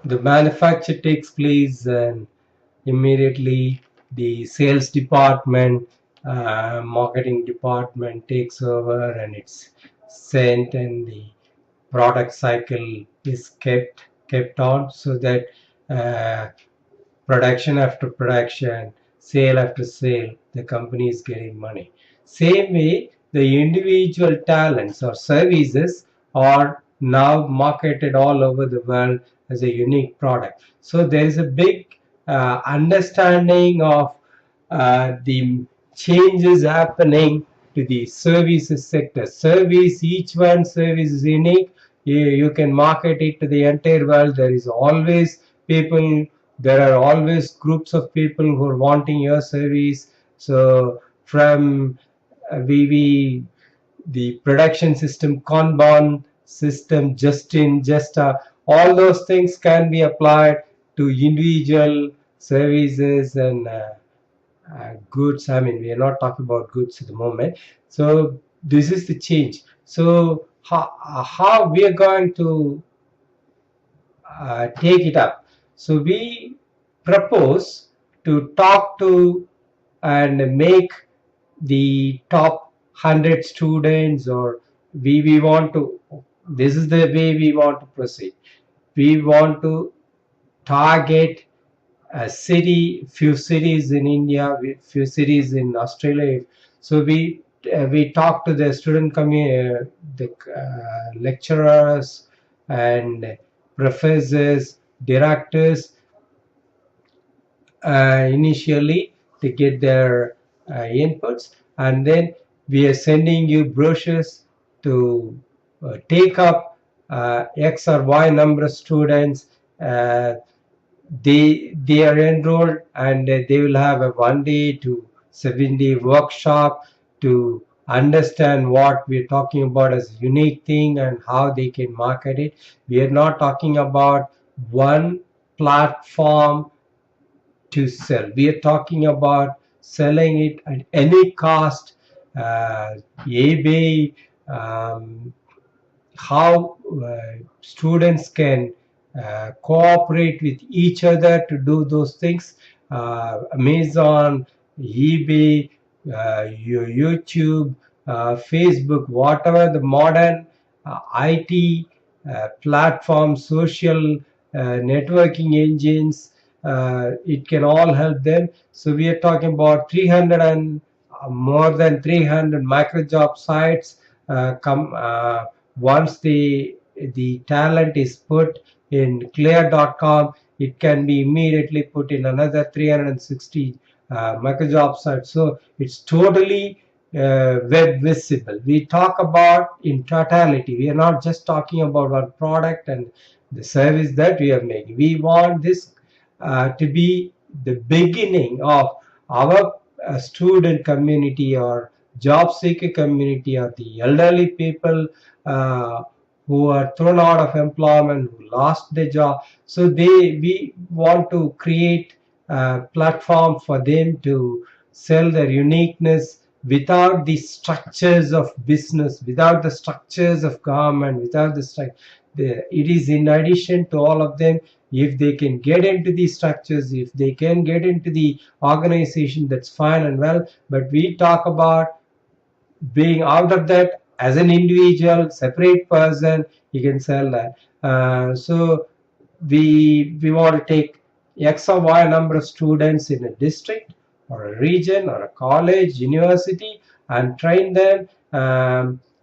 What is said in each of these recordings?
the manufacture takes place, and immediately the sales department, marketing department takes over, and it's sent, and the product cycle is kept on, so that uh, production after production, sale after sale, the company is getting money. Same way, the individual talents or services are now marketed all over the world as a unique product. So there is a big understanding of the changes happening to the services sector. Service, each one service is unique. You can market it to the entire world. There is always people, there are always groups of people who are wanting your service. So from we the production system, Kanban system, just all those things can be applied to individual services and goods. I mean, we are not talking about goods at the moment. So this is the change. So how we are going to take it up? So we propose to talk to and make the top 100 students, or we want to, this is the way we want to proceed. We want to target a city, few cities in India, few cities in Australia. So we talk to the student community, the lecturers and professors, directors, initially to get their inputs, and then we are sending you brochures to take up X or Y number of students. They are enrolled, and they will have a 1 day to 7 day workshop to understand what we're talking about as a unique thing and how they can market it. We are not talking about one platform to sell. We are talking about selling it at any cost. eBay, how students can cooperate with each other to do those things. Amazon, eBay, YouTube, Facebook, whatever the modern IT platforms, social networking engines, it can all help them. So we are talking about 300 and more than 300 microjob sites come once the talent is put in clear.com, it can be immediately put in another 360 microjob sites. So it's totally web visible. We talk about in totality. We are not just talking about one product and the service that we are making. We want this to be the beginning of our student community or job seeker community, or the elderly people who are thrown out of employment, who lost their job. So we want to create a platform for them to sell their uniqueness without the structures of business, without the structures of government, without it is in addition to all of them. If they can get into these structures, if they can get into the organization, that's fine and well. But we talk about being out of that as an individual, separate person, you can sell that. So we want to take X or Y number of students in a district or a region or a college, university, and train them.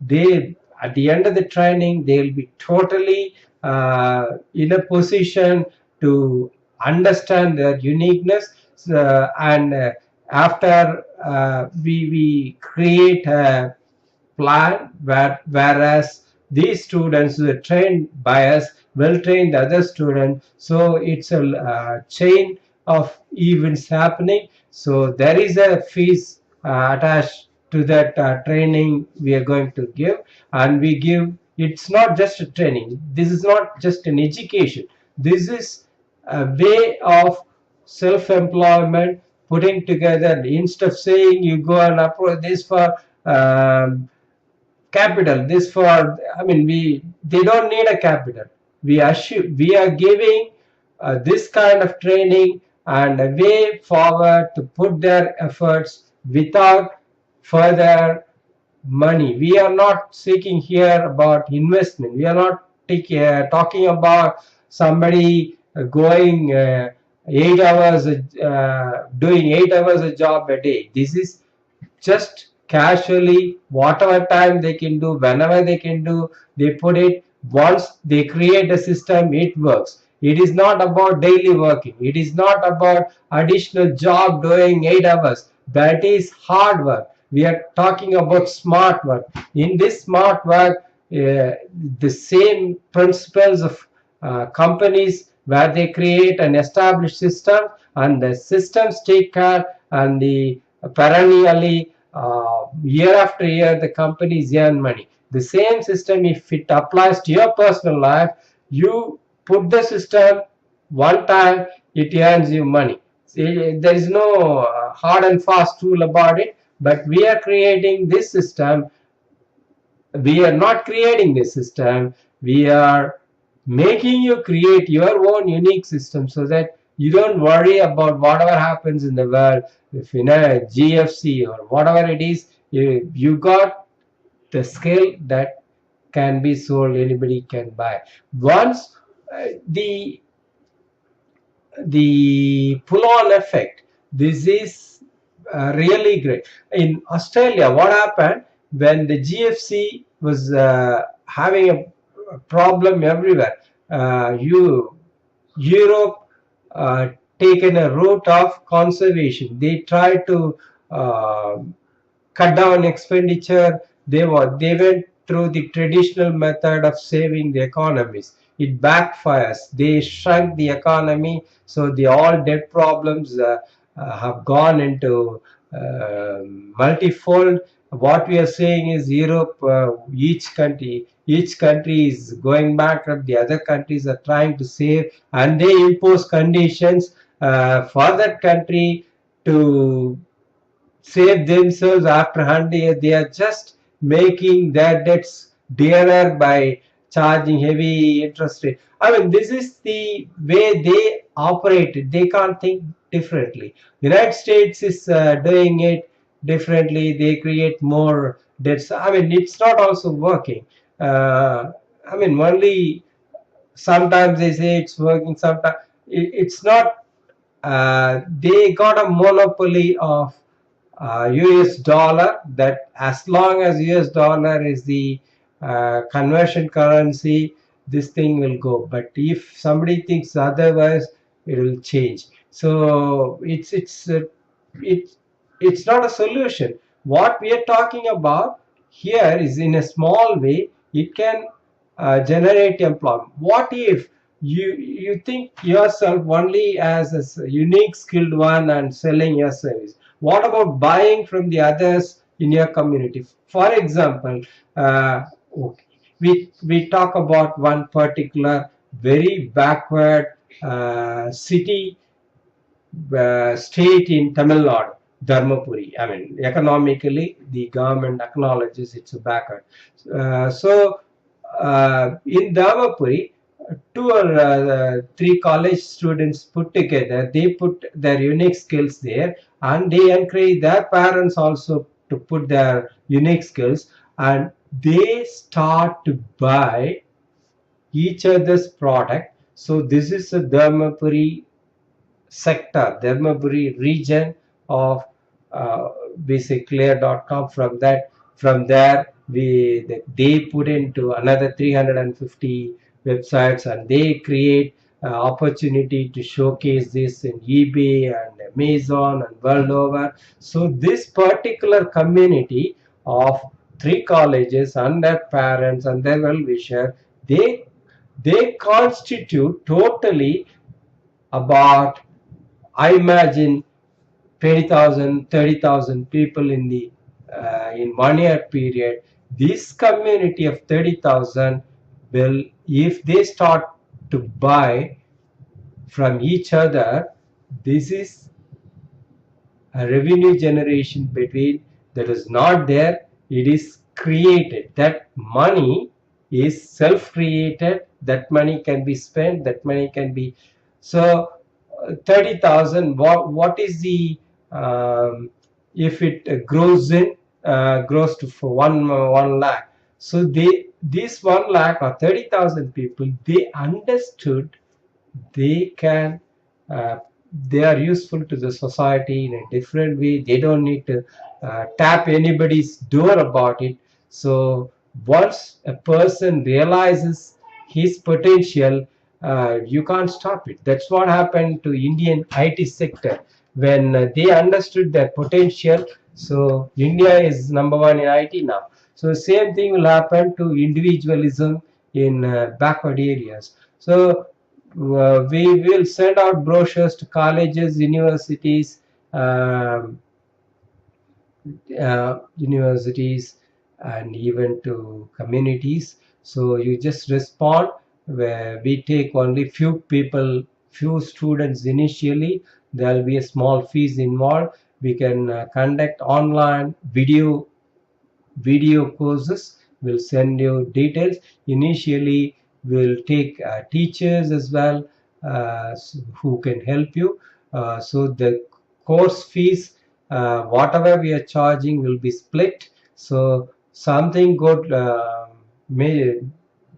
They at the end of the training, they'll be totally in a position to understand their uniqueness, and after we create a plan whereas these students who are trained by us will train the other student. So it's a chain of events happening. So there is a fees attached to that training we are going to give, and we give, it's not just a training, this is not just an education, this is a way of self-employment, putting together. Instead of saying you go and approach this for capital, this for, I mean, they don't need a capital. We are giving this kind of training and a way forward to put their efforts without further money. We are not seeking here about investment. We are not talking about somebody going 8 hours, doing 8 hours a job a day. This is just casually, whatever time they can do, whenever they can do, they put it. Once they create a system, it works. It is not about daily working. It is not about additional job doing 8 hours. That is hard work. We are talking about smart work. In this smart work, the same principles of companies where they create an established system, and the systems take care, and the perennially year after year the companies earn money. The same system, if it applies to your personal life, you put the system one time, it earns you money. See, there is no hard and fast rule about it, but we are creating this system. We are not creating this system, we are making you create your own unique system, so that you don't worry about whatever happens in the world. If in a GFC or whatever it is, you got the skill that can be sold, anybody can buy. Once the pull-on effect, this is really great. In Australia, what happened when the GFC was having a problem everywhere, Europe taken a route of conservation. They tried to cut down expenditure. They went through the traditional method of saving the economies. It backfires. They shrunk the economy, so the all debt problems have gone into multifold. What we are saying is Europe, each country is going bankrupt. The other countries are trying to save, and they impose conditions for that country to save themselves after 100 years. They are just making their debts dearer by charging heavy interest rate. I mean, this is the way they operate. They can't think differently. The United States is doing it differently. They create more debts. I mean, it's not also working. I mean, only sometimes they say it's working, sometimes it's not. They got a monopoly of US dollar, that as long as US dollar is the conversion currency, this thing will go. But if somebody thinks otherwise, it will change. So it's not a solution. What we are talking about here is, in a small way, it can generate employment. What if you think yourself only as a unique skilled one and selling your service? What about buying from the others in your community? For example, okay, we talk about one particular very backward city, state in Tamil Nadu, Dharmapuri. I mean, economically, the government acknowledges it's a backward. In Dharmapuri, two or three college students put together, they put their unique skills there, and they encourage their parents also to put their unique skills, and they start to buy each other's product. So this is a Dharmapuri sector, Dharmapuri region of basiclear.com. From there they put into another 350 websites, and they create opportunity to showcase this in eBay and Amazon and world over. So this particular community of three colleges and their parents and their well-wisher, they constitute totally about, I imagine, 20,000, 30,000 people in 1 year period. This community of 30,000 will, if they start to buy from each other, this is a revenue generation between that is not there. It is created. That money is self-created. That money can be spent. That money can be So 30,000, what is the if it grows to for 1 lakh. So this 1 lakh or 30,000 people, they understood they can uh, they are useful to the society in a different way. They don't need to tap anybody's door about it. So once a person realizes his potential, you can't stop it. That's what happened to Indian IT sector when they understood their potential. So India is #1 in IT now. So same thing will happen to individualism in backward areas. So we will send out brochures to colleges, universities, um, and even to communities. So you just respond, where we take only few people, few students initially. There will be a small fees involved. We can conduct online video courses. We'll send you details. Initially we'll take teachers as well, who can help you. So the course fees, whatever we are charging, will be split. So something good may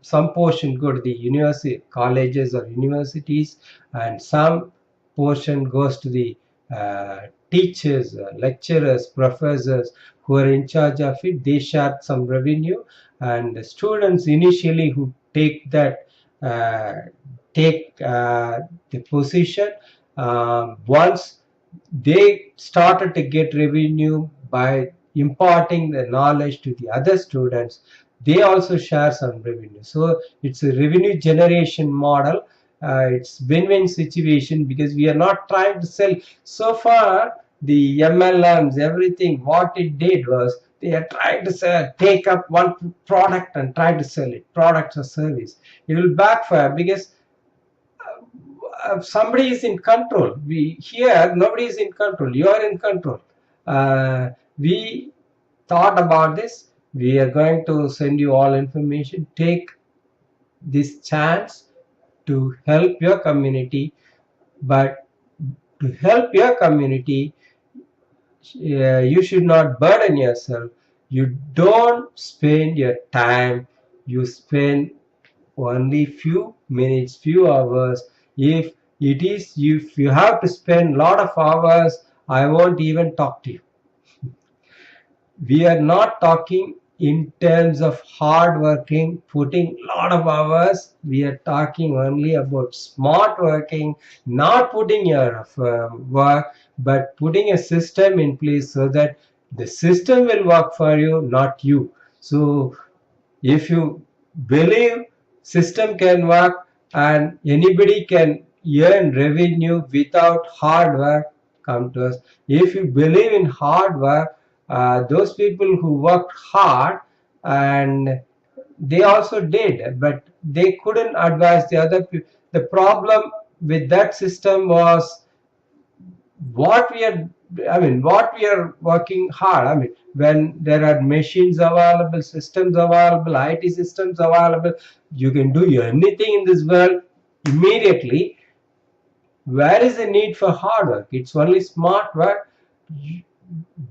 some portion go to the university colleges or universities, and some portion goes to the teachers, lecturers, professors who are in charge of it. They share some revenue, and the students initially who take that the position, once they started to get revenue by imparting the knowledge to the other students, they also share some revenue. So it's a revenue generation model. It's win-win situation, because we are not trying to sell. So far the MLMs, everything, what it did was they are trying to sell, take up one product and try to sell it, products or service. It will backfire, because somebody is in control. We here, nobody is in control. You are in control. We thought about this. We are going to send you all information. Take this chance to help your community, but to help your community, you should not burden yourself. You don't spend your time. You spend only few minutes, few hours. If it is, if you have to spend a lot of hours, I won't even talk to you. We are not talking in terms of hard working, putting a lot of hours. We are talking only about smart working, not putting your work, but putting a system in place so that the system will work for you, not you. So if you believe system can work and anybody can earn revenue without hard work, come to us. If you believe in hard work, those people who worked hard, and they also did, but they couldn't advise the other people. The problem with that system was what we are what we are working hard. When there are machines available, systems available, IT systems available, you can do anything in this world immediately. Where is the need for hard work? It's only smart work.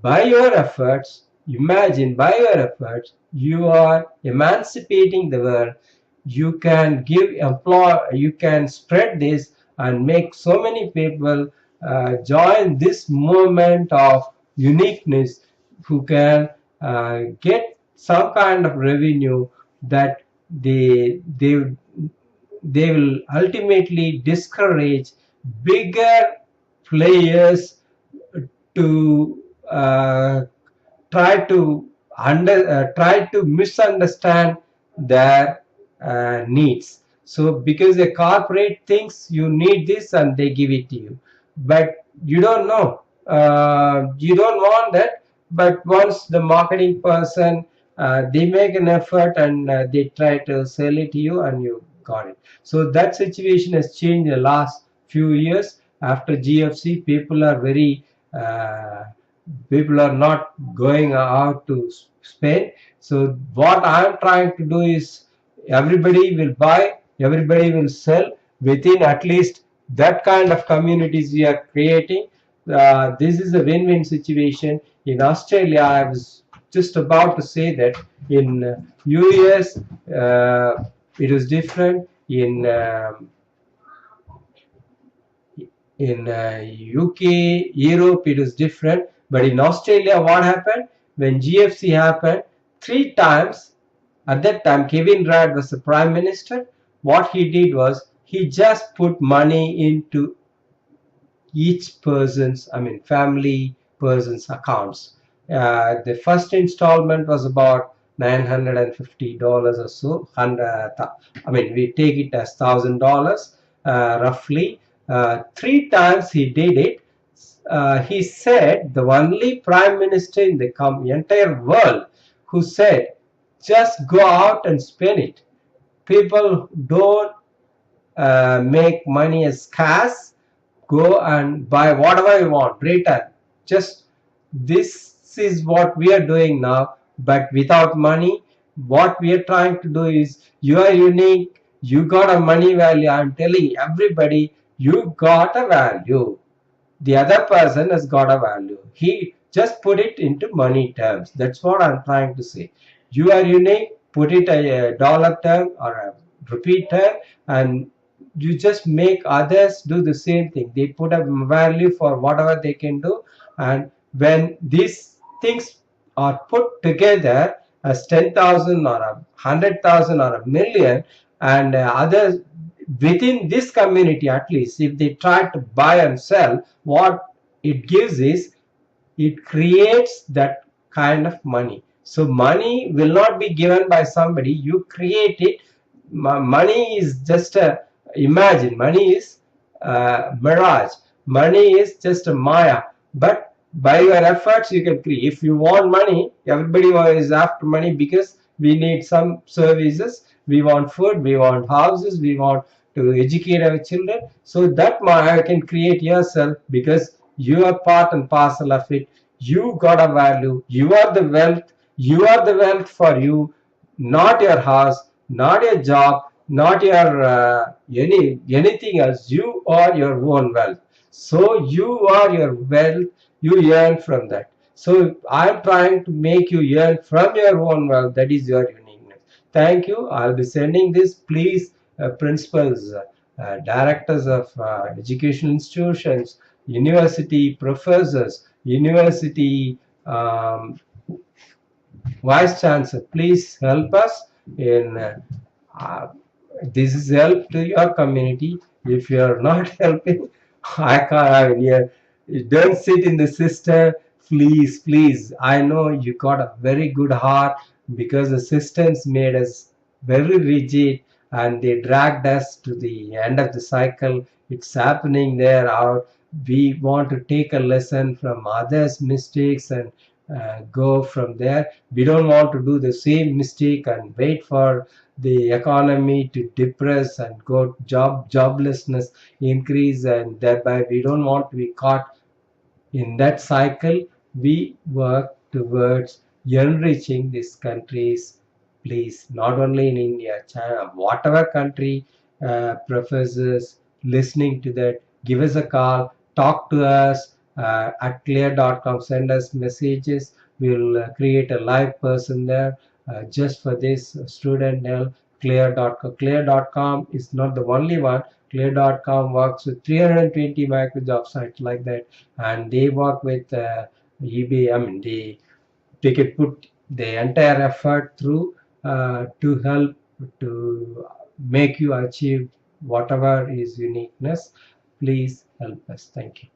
By your efforts, imagine, by your efforts, you are emancipating the world. You can you can spread this and make so many people join this movement of uniqueness, who can get some kind of revenue that they will ultimately discourage bigger players to try to misunderstand their needs. So because a corporate thinks you need this and they give it to you, but you don't know, you don't want that. But once the marketing person, they make an effort and they try to sell it to you, and you got it. So that situation has changed in the last few years. After GFC, people are not going out to spend. So what I'm trying to do is, everybody will buy, everybody will sell within at least That kind of communities we are creating. This is a win-win situation. In Australia, I was just about to say that in US, it was different. In UK, Europe, it is different. But in Australia, what happened? When GFC happened, 3 times, at that time, Kevin Rudd was the Prime Minister. What he did was, he just put money into each person's, family person's accounts. The first installment was about $950 or so. We take it as $1,000 roughly. 3 times he did it. He said the only prime minister in the entire world who said, just go out and spend it. People don't make money as cash. Go and buy whatever you want, return. Just this is what we are doing now, but without money. What we are trying to do is, you are unique, you got a money value. I'm telling everybody, you got a value. The other person has got a value. He just put it into money terms. That's what I'm trying to say. You are unique, put it a dollar term or a rupee term, and you just make others do the same thing. They put a value for whatever they can do, and when these things are put together as 10,000 or 100,000 or a million, and others within this community, at least if they try to buy and sell, what it gives is, it creates that kind of money. So money will not be given by somebody, you create it. Money is just a, imagine, money is mirage, money is just a maya, but by your efforts you can create. If you want money, everybody is after money, because we need some services, we want food, we want houses, we want to educate our children. So that maya can create yourself, because you are part and parcel of it. You got a value, you are the wealth, you are the wealth for you, not your house, not your job, not your anything else. You are your own wealth. So you are your wealth, you earn from that. So I'm trying to make you earn from your own wealth. That is your uniqueness. Thank you. I'll be sending this. Please, principals, directors of educational institutions, university professors, university vice chancellor, please help us in uh, this is help to your community. If you are not helping, I can't. You don't sit in the system. Please. I know you got a very good heart, because the systems made us very rigid, and they dragged us to the end of the cycle. It's happening there. We want to take a lesson from others' mistakes and go from there. We don't want to do the same mistake and wait for the economy to depress and go joblessness increase, and thereby we don't want to be caught in that cycle. We work towards enriching these countries. Please, not only in India, China, whatever country, professors listening to that, give us a call, talk to us at clear.com, send us messages. We'll create a live person there just for this student help. Clear.com. Clear.com is not the only one. Clear.com works with 320 Microsoft sites like that, and they work with eBay. They can put the entire effort through to help to make you achieve whatever is uniqueness. Please help us. Thank you.